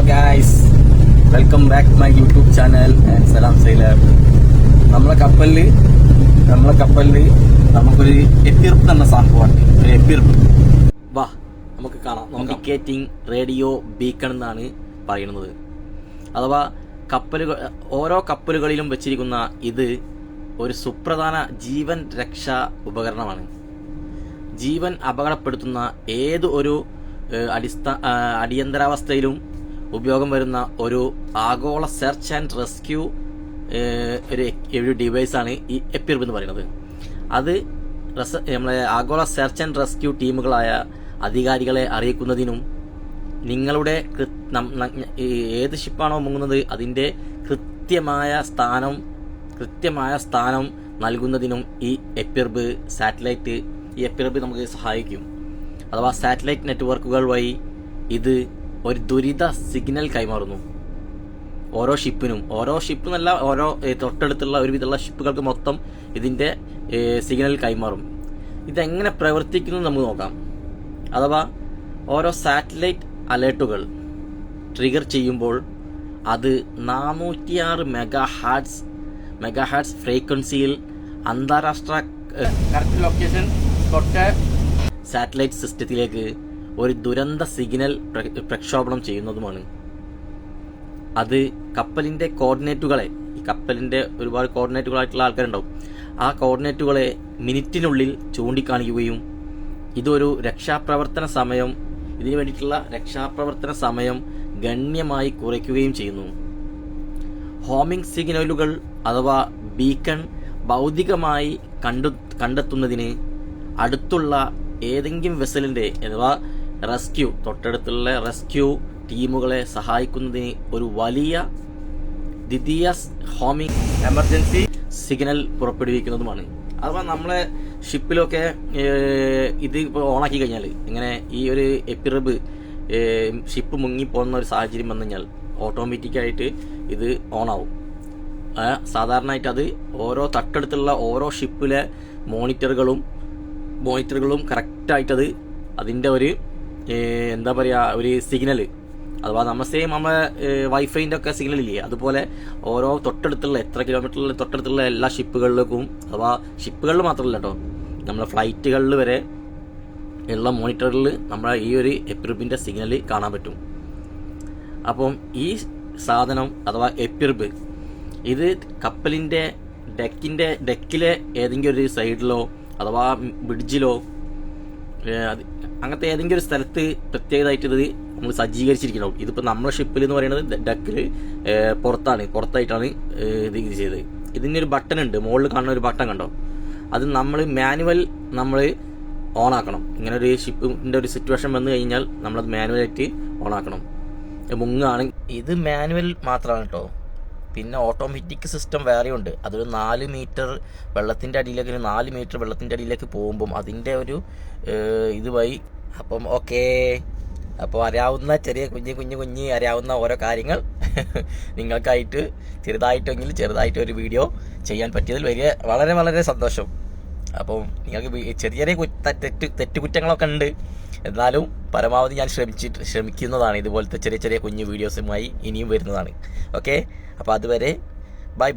Guys, welcome back my YouTube channel and Salam Saylor. നമ്മളെ കപ്പലിൽ നമുക്കൊരു എപ്പിർപ്പ് എന്ന സംഭവമാണ്. ഒരു എപ്പിർപ്പ് വാ നമുക്ക് കാണാം. ഇൻഡിക്കേറ്റിംഗ് റേഡിയോ ബീക്കൺ എന്നാണ് പറയുന്നത്. അഥവാ ഓരോ കപ്പലുകളിലും വെച്ചിരിക്കുന്ന ഇത് ഒരു സുപ്രധാന ജീവൻ രക്ഷാ ഉപകരണമാണ്. ജീവൻ അപകടപ്പെടുത്തുന്ന ഏത് ഒരു അടിയന്തരാവസ്ഥയിലും ഉപയോഗം വരുന്ന ഒരു ആഗോള സെർച്ച് ആൻഡ് റെസ്ക്യൂ ഒരു ഡിവൈസാണ് ഈ എപ്പിർപ്പ് എന്ന് പറയുന്നത്. അത് നമ്മളെ ആഗോള സെർച്ച് ആൻഡ് റെസ്ക്യൂ ടീമുകളായ അധികാരികളെ അറിയിക്കുന്നതിനും നിങ്ങളുടെ ഏത് ഷിപ്പാണോ മുങ്ങുന്നത് അതിൻ്റെ കൃത്യമായ സ്ഥാനം നൽകുന്നതിനും ഈ എപ്പിർപ്പ് നമുക്ക് സഹായിക്കും. അഥവാ സാറ്റലൈറ്റ് നെറ്റ്വർക്കുകൾ വഴി ഇത് ഒരു ദുരിത സിഗ്നൽ കൈമാറുന്നു. ഓരോ ഷിപ്പിനല്ല, ഓരോ തൊട്ടടുത്തുള്ള ഒരുവിധമുള്ള ഷിപ്പുകൾക്ക് മൊത്തം ഇതിൻ്റെ സിഗ്നൽ കൈമാറും. ഇതെങ്ങനെ പ്രവർത്തിക്കുന്നു നമുക്ക് നോക്കാം. അഥവാ ഓരോ സാറ്റലൈറ്റ് അലേർട്ടുകൾ ട്രിഗർ ചെയ്യുമ്പോൾ അത് 406 മെഗാഹാർട്സ് ഫ്രീക്വൻസിയിൽ അന്താരാഷ്ട്ര കറക്റ്റ് ലൊക്കേഷൻ തൊട്ട സാറ്റലൈറ്റ് സിസ്റ്റത്തിലേക്ക് ഒരു ദുരന്ത സിഗ്നൽ പ്രക്ഷോഭണം ചെയ്യുന്നതുമാണ്. അത് കപ്പലിന്റെ കോർഡിനേറ്റുകളെ, ഈ കപ്പലിന്റെ ഒരുപാട് കോർഡിനേറ്റുകളായിട്ടുള്ള ആൾക്കാരുണ്ടാവും, ആ കോർഡിനേറ്റുകളെ മിനിറ്റിനുള്ളിൽ ചൂണ്ടിക്കാണിക്കുകയും ഇതിനു വേണ്ടിയിട്ടുള്ള രക്ഷാപ്രവർത്തന സമയം ഗണ്യമായി കുറയ്ക്കുകയും ചെയ്യുന്നു. ഹോമിംഗ് സിഗ്നലുകൾ അഥവാ ബീക്കൺ ഭൗതികമായി കണ്ടെത്തുന്നതിന് അടുത്തുള്ള ഏതെങ്കിലും വെസലിന്റെ അഥവാ തൊട്ടടുത്തുള്ള റെസ്ക്യൂ ടീമുകളെ സഹായിക്കുന്നതിന് ഒരു വലിയ ദ്വിതീയ ഹോമിംഗ് എമർജൻസി സിഗ്നൽ പുറപ്പെടുവിക്കുന്നതുമാണ്. അഥവാ നമ്മളെ ഷിപ്പിലൊക്കെ ഇത് ഇപ്പോൾ ഓണാക്കി കഴിഞ്ഞാൽ ഇങ്ങനെ ഈ ഒരു എപ്പിർപ്പ് ഷിപ്പ് മുങ്ങിപ്പോകുന്ന ഒരു സാഹചര്യം വന്നു കഴിഞ്ഞാൽ ഓട്ടോമാറ്റിക്കായിട്ട് ഇത് ഓണാവും. സാധാരണയായിട്ട് അത് തൊട്ടടുത്തുള്ള ഓരോ ഷിപ്പിലെ മോണിറ്ററുകളും കറക്റ്റായിട്ടത് അതിൻ്റെ ഒരു ഒരു സിഗ്നൽ, അഥവാ നമ്മളെ വൈഫൈൻ്റെ ഒക്കെ സിഗ്നൽ ഇല്ലേ, അതുപോലെ ഓരോ തൊട്ടടുത്തുള്ള എത്ര കിലോമീറ്ററിൽ തൊട്ടടുത്തുള്ള എല്ലാ ഷിപ്പുകളിലേക്കും, അഥവാ ഷിപ്പുകളിൽ മാത്രമല്ല കേട്ടോ, നമ്മളെ ഫ്ലൈറ്റുകളിൽ വരെ ഉള്ള മോണിറ്ററിൽ നമ്മളെ ഈ ഒരു എപ്പിർപ്പിൻ്റെ സിഗ്നൽ കാണാൻ പറ്റും. അപ്പം ഈ സാധനം അഥവാ എപ്പിർപ്പ് ഇത് കപ്പലിൻ്റെ ഡെക്കിലെ ഏതെങ്കിലും ഒരു സൈഡിലോ അഥവാ ബ്രിഡ്ജിലോ അങ്ങനത്തെ ഏതെങ്കിലും ഒരു സ്ഥലത്ത് പ്രത്യേകമായിട്ട് ഇത് നമ്മൾ സജ്ജീകരിച്ചിരിക്കണം. ഇതിപ്പോൾ നമ്മുടെ ഷിപ്പിൽ എന്ന് പറയുന്നത് ഡെക്കിൽ പുറത്തായിട്ടാണ് ഇത് ചെയ്തത്. ഇതിനൊരു ബട്ടൺ ഉണ്ട്, മുകളിൽ കാണുന്ന ഒരു ബട്ടൺ കണ്ടോ, അത് നമ്മൾ ഓൺ ആക്കണം. ഇങ്ങനെ ഒരു ഷിപ്പിൻ്റെ ഒരു സിറ്റുവേഷൻ വന്നു കഴിഞ്ഞാൽ നമ്മളത് മാനുവലായിട്ട് ഓൺ ആക്കണം. ഇത് മാനുവൽ മാത്രമാണ് കേട്ടോ. പിന്നെ ഓട്ടോമാറ്റിക് സിസ്റ്റം വേറെ ഉണ്ട്. അതൊരു 4 മീറ്റർ വെള്ളത്തിൻ്റെ അടിയിലേക്ക് പോകുമ്പം അതിൻ്റെ ഒരു ഇത് വഴി. അപ്പം ഓക്കെ, അപ്പോൾ അറിയാവുന്ന കുഞ്ഞ് അറിയാവുന്ന ഓരോ കാര്യങ്ങൾ നിങ്ങൾക്കായിട്ട് ചെറുതായിട്ട് ഒരു വീഡിയോ ചെയ്യാൻ പറ്റിയതിൽ വളരെ വളരെ സന്തോഷം. അപ്പം നിങ്ങൾക്ക് ചെറിയ തെറ്റുകുറ്റങ്ങളൊക്കെ ഉണ്ട്, എന്നാലും പരമാവധി ഞാൻ ശ്രമിക്കുന്നതാണ്. ഇതുപോലത്തെ ചെറിയ കുഞ്ഞു വീഡിയോസുമായി ഇനിയും വരുന്നതാണ്. ഓക്കെ, അപ്പോൾ അതുവരെ ബൈ.